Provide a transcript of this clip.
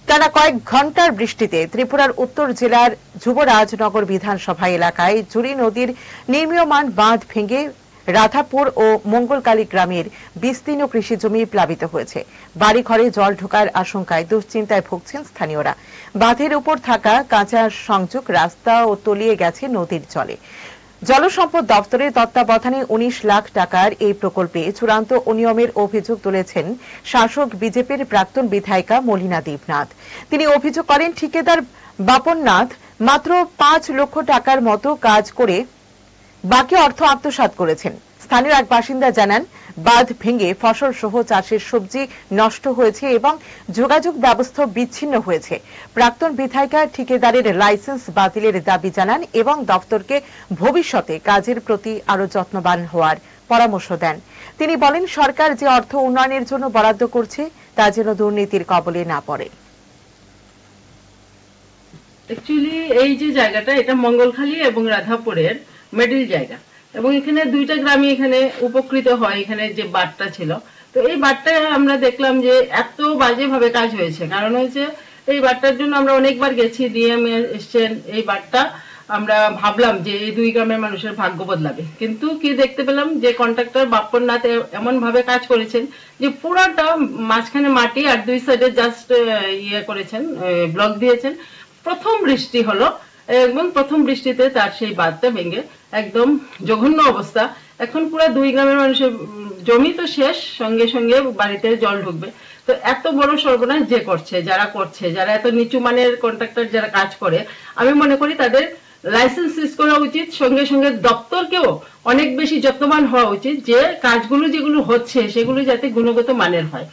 টানা কয়েক ঘন্টার বৃষ্টিতে ত্রিপুরার উত্তর জেলার যুবরাজনগর বিধানসভা এলাকায় জুড়ি নদীর নির্মীয়মান বাঁধ ভেঙে রাধাপুর ও মঙ্গলকালী গ্রামের বিস্তীর্ণ কৃষি জমি প্লাবিত হয়েছে। বাড়িঘরে জল ঢোকার আশঙ্কায় দুশ্চিন্তায় ভুগছেন স্থানীয়রা। বাঁধের উপর থাকা কাঁচা সংযোগ রাস্তা ও তলিয়ে গেছে নদীর জলে। জলসম্পদ দপ্তরের তত্ত্বাবধানে ১৯ লাখ টাকার এই প্রকল্পে চূড়ান্ত অনিয়মের অভিযোগ তুলেছেন শাসক বিজেপির প্রাক্তন বিধায়িকা মলিনা দেবনাথ। তিনি অভিযোগ করেন ঠিকাদার বাপন নাথ মাত্র ৫ লক্ষ টাকার মতো কাজ করে বাকি অর্থ আত্মসাৎ করেছেন। স্থানীয় এক বাসিন্দা জানান, বাঁধ ভেঙে ফসল সহ চাষের সবজি নষ্ট হয়েছে এবং যোগাযোগ ব্যবস্থা বিচ্ছিন্ন হয়েছে। প্রাক্তন বিধায়িকা ঠিকাদারের লাইসেন্স বাতিলের দাবি জানান এবং দপ্তরকে ভবিষ্যতে কাজের প্রতি আরো যত্নবান হওয়ার পরামর্শ দেন। তিনি বলেন, সরকার যে অর্থ উন্নয়নের জন্য বরাদ্দ করছে তা যেন দুর্নীতির কবলে না পড়ে। অ্যাকচুয়ালি এই যে জায়গাটা, এটা মঙ্গলখালী এবং রাধাপুরের মিডল জায়গা, এবং এখানে দুইটা গ্রামই এখানে উপকৃত হয়। এখানে যে বাঁধটা ছিল, তো এই বাঁধটা আমরা দেখলাম যে এত বাজেভাবে কাজ হয়েছে। কারণ হয়েছে এই বাঁধটার জন্য আমরা অনেকবার গেছি, ডিএম এসছেন। এই বাঁধটা আমরা ভাবলাম যে এই দুই গ্রামের মানুষের ভাগ্য বদলাবে, কিন্তু কি দেখতে পেলাম যে কন্ট্রাক্টর বাপ্পন নাথ এমন ভাবে কাজ করেছেন যে পুরাটা মাঝখানে মাটি আর দুই সাইডে জাস্ট ইয়ে করেছেন, ব্লক দিয়েছেন। প্রথম বৃষ্টি হলো এবং প্রথম বৃষ্টিতে তার সেই বাঁধটা ভেঙে একদম জঘন্য অবস্থা। এখন পুরো দুই গ্রামের মানুষের জমি তো শেষ, সঙ্গে সঙ্গে বাড়িতে জল ঢুকবে। তো এত বড় সর্বনাশ যে করছে, যারা এত নিচু মানের কন্ট্রাক্টর যারা কাজ করে, আমি মনে করি তাদের লাইসেন্স সিজ করা উচিত। সঙ্গে সঙ্গে দপ্তরকেও অনেক বেশি যত্নবান হওয়া উচিত যে কাজগুলো যেগুলো হচ্ছে সেগুলো যাতে গুণগত মানের হয়।